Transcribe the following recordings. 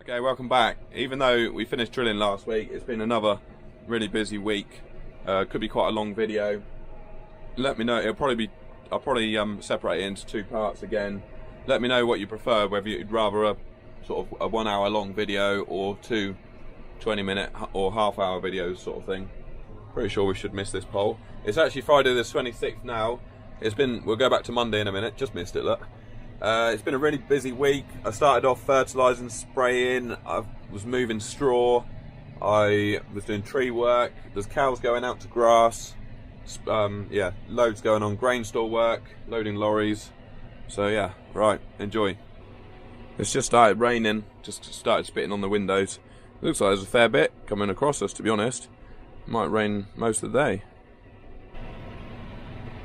Okay, welcome back. Even though we finished drilling last week, it's been another really busy week. Could be quite a long video. Let me know. I'll probably separate it into two parts again. Let me know what you prefer, whether you'd rather a sort of a 1 hour long video or two 20-minute or half-hour videos sort of thing. Pretty sure we should miss this poll. It's actually Friday the 26th now. We'll go back to Monday in a minute. Just missed it, look. It's been a really busy week. I started off fertilising, spraying. I was moving straw. I was doing tree work. There's cows going out to grass. Yeah, loads going on. Grain store work, loading lorries. So yeah, right, enjoy. It's just started raining. Just started spitting on the windows. Looks like there's a fair bit coming across us, to be honest. Might rain most of the day.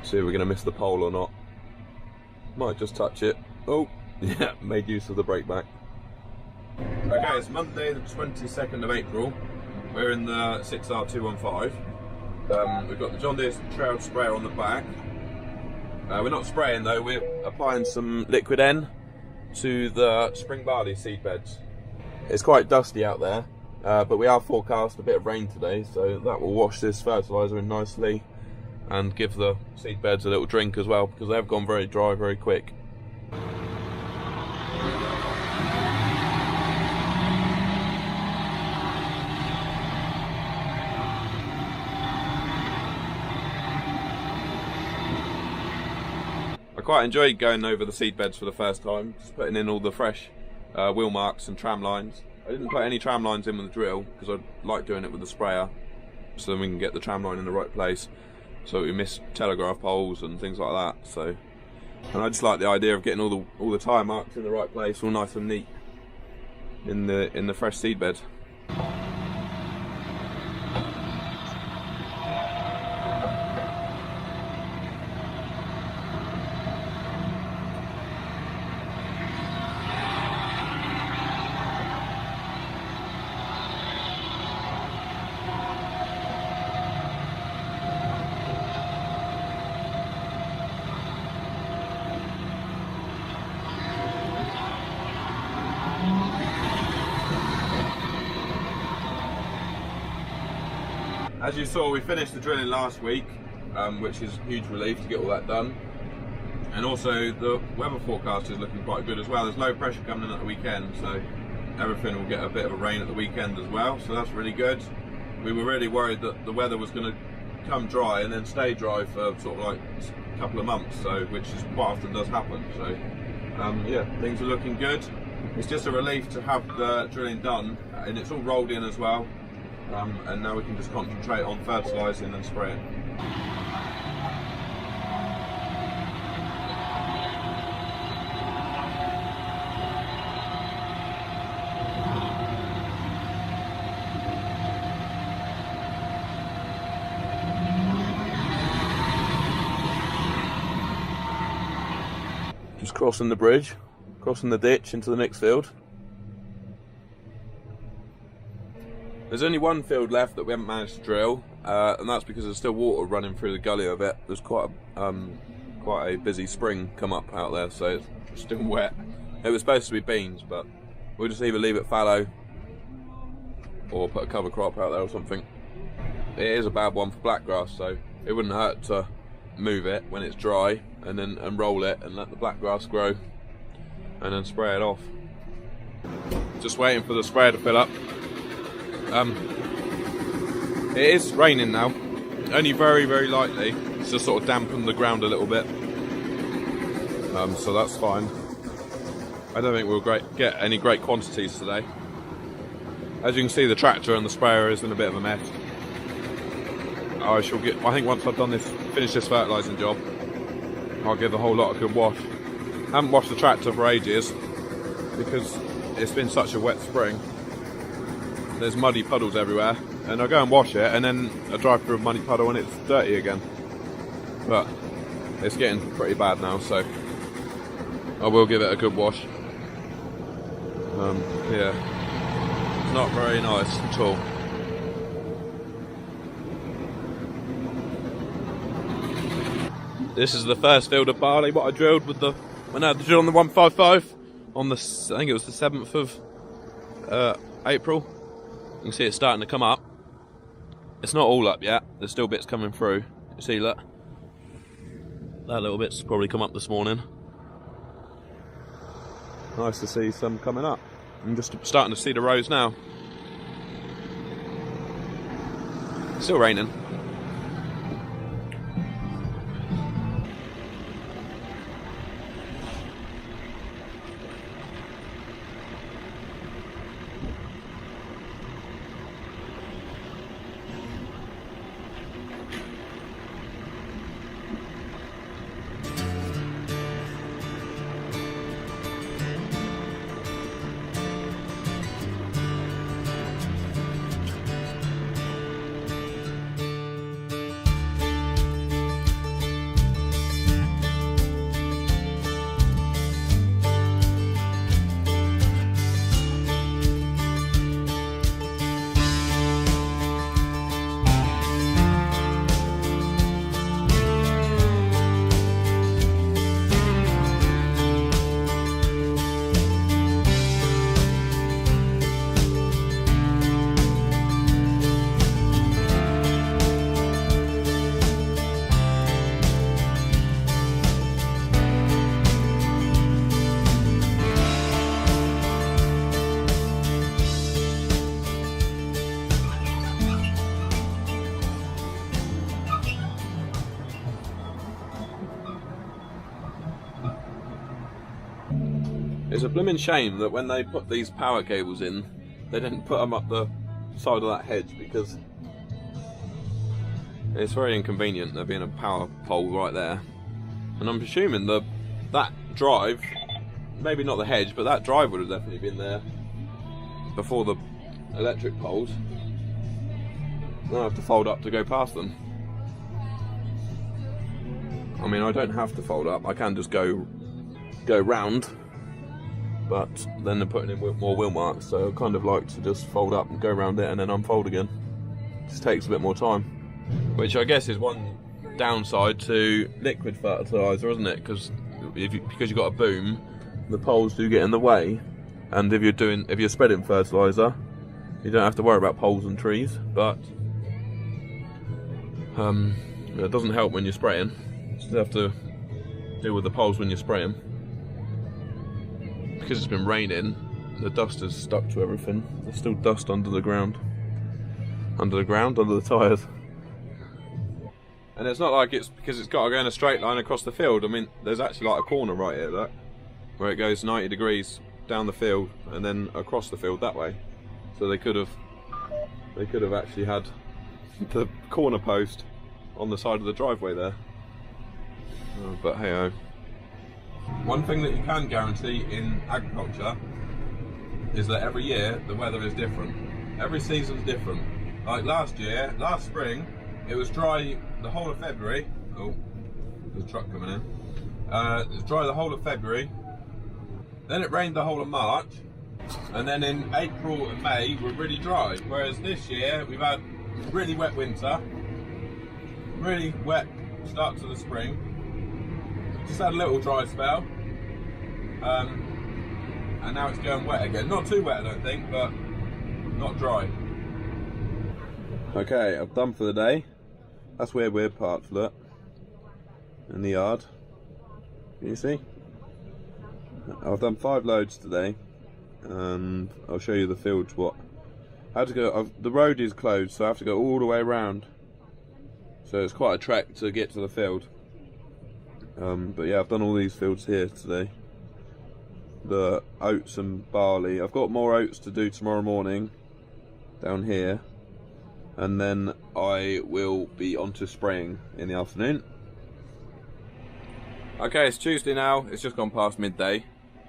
See if we're going to miss the pole or not. Might just touch it. Oh, yeah, made use of the brake back. Okay, it's Monday the 22nd of April. We're in the 6R215. We've got the John Deere trail sprayer on the back. We're not spraying though, we're applying some liquid N to the spring barley seed beds. It's quite dusty out there, but we are forecast a bit of rain today, so that will wash this fertiliser in nicely and give the seed beds a little drink as well, because they have gone very dry very quick. I quite enjoyed going over the seed beds for the first time, just putting in all the fresh wheel marks and tram lines. I didn't put any tram lines in with the drill because I like doing it with the sprayer, so then we can get the tram line in the right place, so we miss telegraph poles and things like that. So, and I just like the idea of getting all the tyre marks in the right place, all nice and neat in the fresh seed bed. As you saw, we finished the drilling last week, which is a huge relief to get all that done. And also the weather forecast is looking quite good as well. There's low pressure coming in at the weekend, so everything will get a bit of a rain at the weekend as well, so that's really good. We were really worried that the weather was going to come dry and then stay dry for sort of like a couple of months, so which is quite often does happen. So yeah, things are looking good. It's just a relief to have the drilling done, and it's all rolled in as well. And now we can just concentrate on fertilising and spraying. Just crossing the bridge, crossing the ditch into the next field. There's only one field left that we haven't managed to drill, and that's because there's still water running through the gully of it. There's quite a busy spring come up out there, so it's still wet. It was supposed to be beans, but we'll just either leave it fallow or put a cover crop out there or something. It is a bad one for blackgrass, so it wouldn't hurt to move it when it's dry and roll it and let the blackgrass grow and then spray it off. Just waiting for the sprayer to fill up. It is raining now, only very, very lightly. It's just sort of dampened the ground a little bit, so that's fine. I don't think we'll get any great quantities today. As you can see, the tractor and the sprayer is in a bit of a mess. I think once I've finished this fertilising job, I'll give the whole lot a good wash. I haven't washed the tractor for ages because it's been such a wet spring. There's muddy puddles everywhere, and I go and wash it, and then I drive through a muddy puddle and it's dirty again. But it's getting pretty bad now, so I will give it a good wash. Yeah, it's not very nice at all. This is the first field of barley what I drilled with when I had the drill on the 155 on the, I think it was the 7th of April. You can see it's starting to come up. It's not all up yet, there's still bits coming through. You see, look, that little bit's probably come up this morning. Nice to see some coming up. I'm just starting to see the rows now. Still raining. It's a blooming shame that when they put these power cables in, they didn't put them up the side of that hedge, because it's very inconvenient there being a power pole right there. And I'm assuming that drive, maybe not the hedge, but that drive would have definitely been there before the electric poles. I have to fold up to go past them. I mean, I don't have to fold up, I can just go round. But then they're putting in more wheel marks, so I kind of like to just fold up and go around it and then unfold again. Just takes a bit more time. Which I guess is one downside to liquid fertilizer, isn't it? Because you've got a boom, the poles do get in the way, and if you're spreading fertilizer, you don't have to worry about poles and trees. But it doesn't help when you're spraying. You still have to deal with the poles when you're spraying. Because it's been raining, the dust has stuck to everything. There's still dust under the ground. Under the tyres. And it's not like it's because it's got to go in a straight line across the field. I mean, there's actually like a corner right here, look, where it goes 90 degrees down the field and then across the field that way. So they could have actually had the corner post on the side of the driveway there. Oh, but hey ho. One thing that you can guarantee in agriculture is that every year the weather is different. Every season's different. Like last spring, it was dry the whole of February. Oh, there's a truck coming in. It was dry the whole of February. Then it rained the whole of March. And then in April and May were really dry. Whereas this year we've had really wet winter, really wet start to the spring. Just had a little dry spell, and now it's going wet again. Not too wet, I don't think, but not dry. Okay, I'm done for the day. That's where we're parked, look, in the yard. Can you see? I've done 5 loads today, and I'll show you the fields. What I had to go. The road is closed, so I have to go all the way around. So it's quite a trek to get to the field. But yeah, I've done all these fields here today. The oats and barley. I've got more oats to do tomorrow morning down here, and then I will be on to spraying in the afternoon. Okay, it's Tuesday now. It's just gone past midday.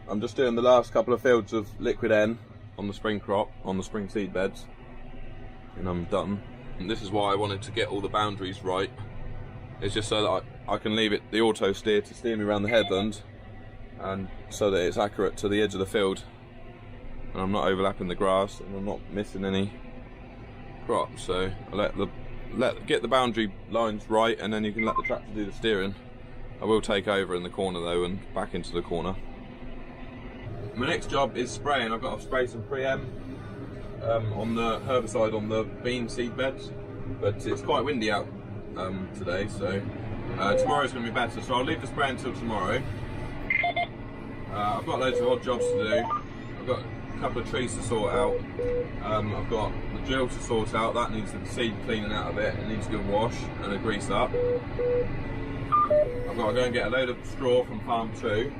I'm just doing the last couple of fields of liquid N on the spring crop, on the spring seed beds, and I'm done. And this is why I wanted to get all the boundaries right. It's just so that I can leave it the auto steer to steer me around the headland, and so that it's accurate to the edge of the field, and I'm not overlapping the grass and I'm not missing any crops. So I get the boundary lines right, and then you can let the tractor do the steering. I will take over in the corner though and back into the corner. My next job is spraying. I've got to spray some pre-em on the herbicide on the bean seed beds, but it's quite windy out today, so tomorrow's going to be better, so I'll leave the spray until tomorrow. I've got loads of odd jobs to do. I've got a couple of trees to sort out. I've got the drill to sort out. That needs the seed cleaning out of it. It needs a good wash and a grease up. I've got to go and get a load of straw from farm 2.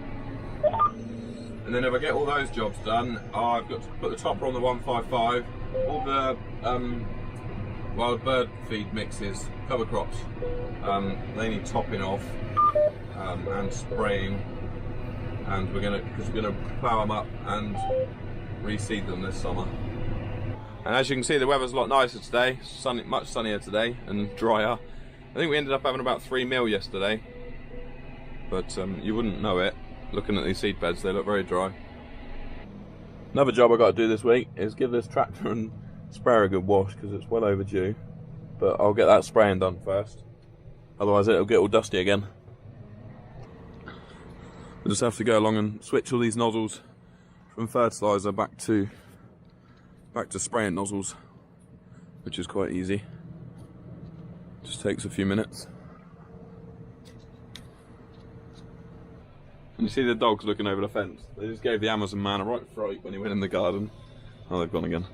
And then if I get all those jobs done, I've got to put the topper on the 155, all the wild bird feed mixes, cover crops, they need topping off and spraying, and because we're gonna plough them up and reseed them this summer. And as you can see, the weather's a lot nicer today, much sunnier today and drier. I think we ended up having about 3 mil yesterday, but you wouldn't know it. Looking at these seed beds, they look very dry. Another job I've got to do this week is give this tractor and sprayer a good wash, because it's well overdue. But I'll get that spraying done first, otherwise it'll get all dusty again. I just have to go along and switch all these nozzles from fertilizer back to spraying nozzles, which is quite easy. Just takes a few minutes. And you see the dogs looking over the fence. They just gave the Amazon man a right fright when he went in the garden. Oh, they've gone again.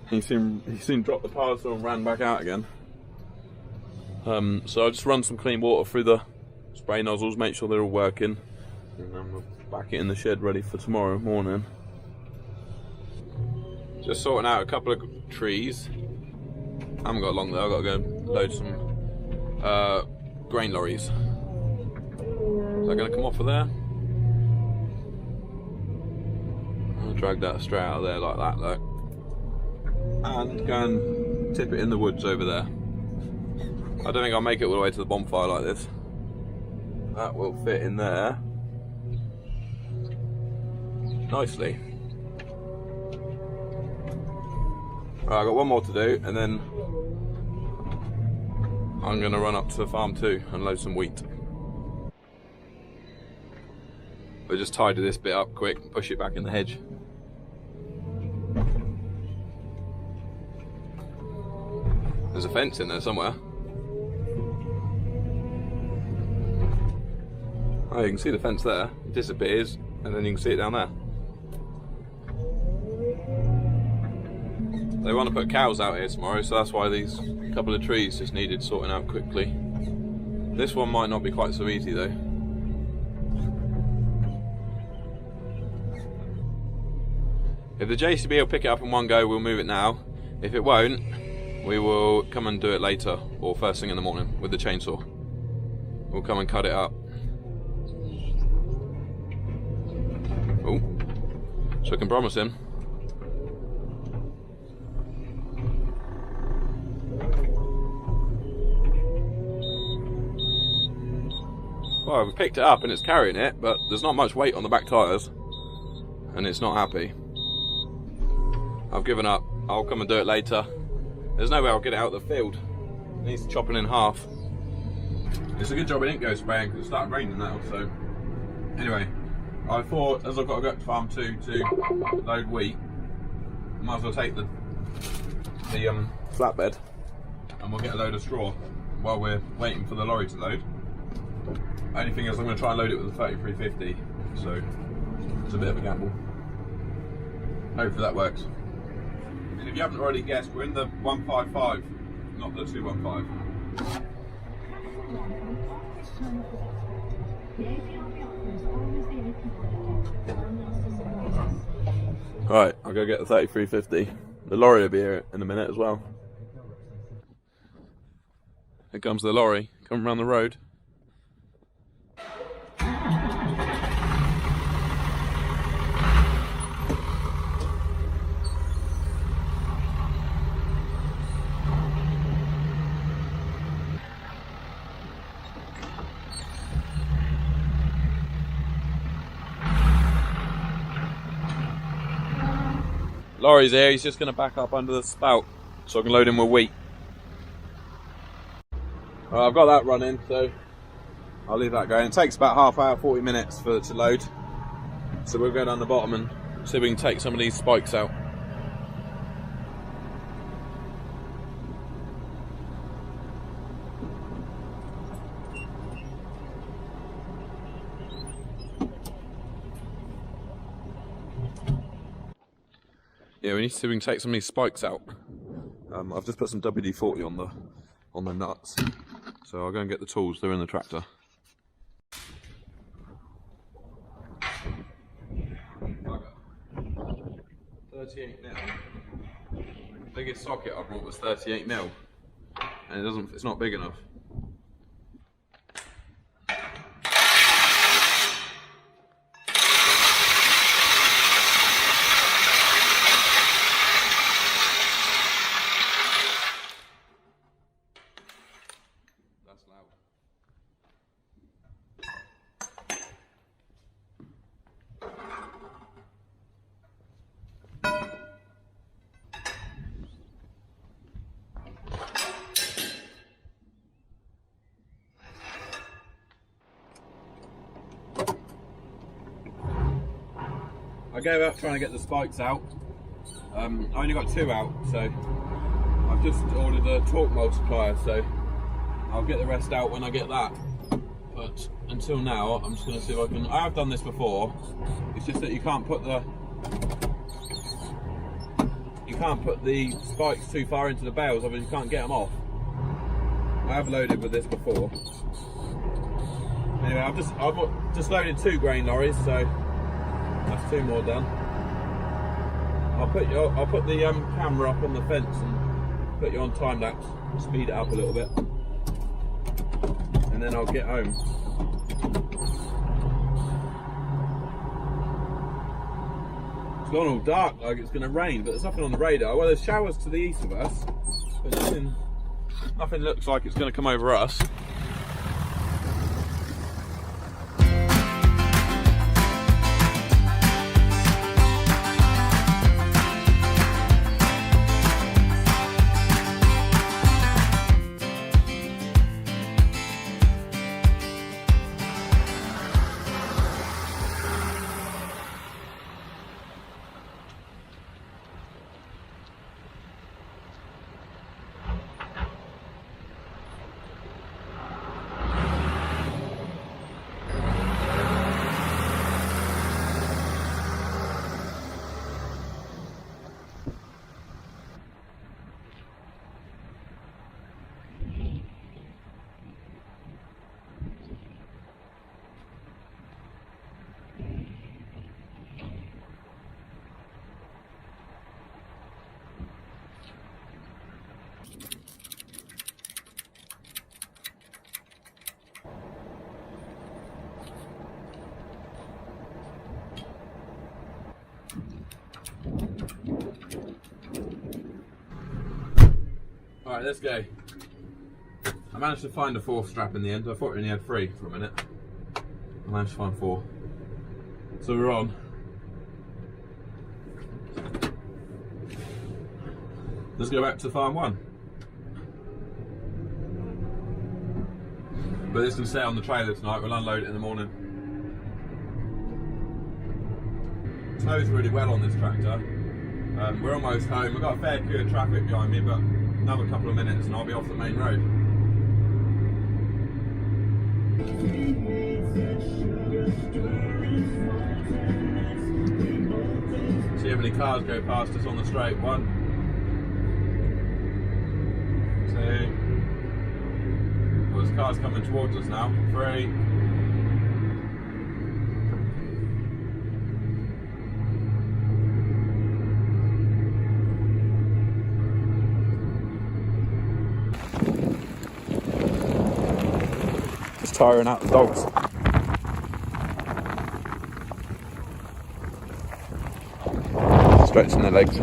He soon dropped the parcel and ran back out again. So I just run some clean water through the spray nozzles, make sure they're all working, and then we'll back it in the shed ready for tomorrow morning. Just sorting out a couple of trees. I haven't got long though. I've got to go load some grain lorries. Is that going to come off of there? I'll drag that straight out of there like that though. And go and tip it in the woods over there. I don't think I'll make it all the way to the bonfire like this. That will fit in there nicely. Right, I've got one more to do, and then I'm going to run up to farm 2 and load some wheat. We'll just tidy this bit up quick and push it back in the hedge. There's a fence in there somewhere. Oh, you can see the fence there. It disappears, and then you can see it down there. They want to put cows out here tomorrow, so that's why these couple of trees just needed sorting out quickly. This one might not be quite so easy though. If the JCB will pick it up in one go, we'll move it now. If it won't, we will come and do it later, or first thing in the morning with the chainsaw. We'll come and cut it up. Oh, so looking promising. Well, we picked it up and it's carrying it, but there's not much weight on the back tyres, and it's not happy. I've given up. I'll come and do it later. There's no way I'll get it out of the field. It needs chopping in half. It's a good job it didn't go spraying because it started raining now. So anyway, I thought as I've got to go to farm 2 to load wheat, I might as well take the flatbed and we'll get a load of straw while we're waiting for the lorry to load. Only thing is I'm going to try and load it with a 3350, so it's a bit of a gamble. Hopefully that works. And if you haven't already guessed, we're in the 155, not the 215. Right, I'll go get the 3350. The lorry will be here in a minute as well. Here comes the lorry, coming around the road. Lorry's here, he's just going to back up under the spout so I can load him with wheat. Right, I've got that running, so I'll leave that going. It takes about half hour, 40 minutes for it to load. So we'll go down the bottom and see if we can take some of these spikes out. Yeah, we need to see if we can take some of these spikes out. I've just put some WD-40 on the nuts, so I'll go and get the tools. They're in the tractor. Bugger. 38 mil. The biggest socket I brought was 38 mil, and it's not big enough. That's loud. I gave up trying to get the spikes out. I only got 2 out, so I've just ordered a torque multiplier, so I'll get the rest out when I get that. But until now, I'm just going to see if I can. I have done this before. It's just that you can't put the spikes too far into the bales, otherwise you can't get them off. I have loaded with this before. Anyway, I've just loaded 2 grain lorries, so that's 2 more done. I'll put the camera up on the fence and put you on time lapse, speed it up a little bit, and then I'll get home. It's gone all dark, like it's going to rain, but there's nothing on the radar. Well, there's showers to the east of us, but nothing looks like it's going to come over us. Alright, let's go. I managed to find a 4th strap in the end. I thought we only had 3 for a minute. I managed to find 4. So we're on. Let's go back to farm 1. But this can stay on the trailer tonight. We'll unload it in the morning. It snows really well on this tractor. We're almost home. We've got a fair queue of traffic behind me, but another couple of minutes and I'll be off the main road. See how many cars go past us on the straight. 1, 2. Well, there's cars coming towards us now. 3. Tiring out the dogs. Stretching their legs.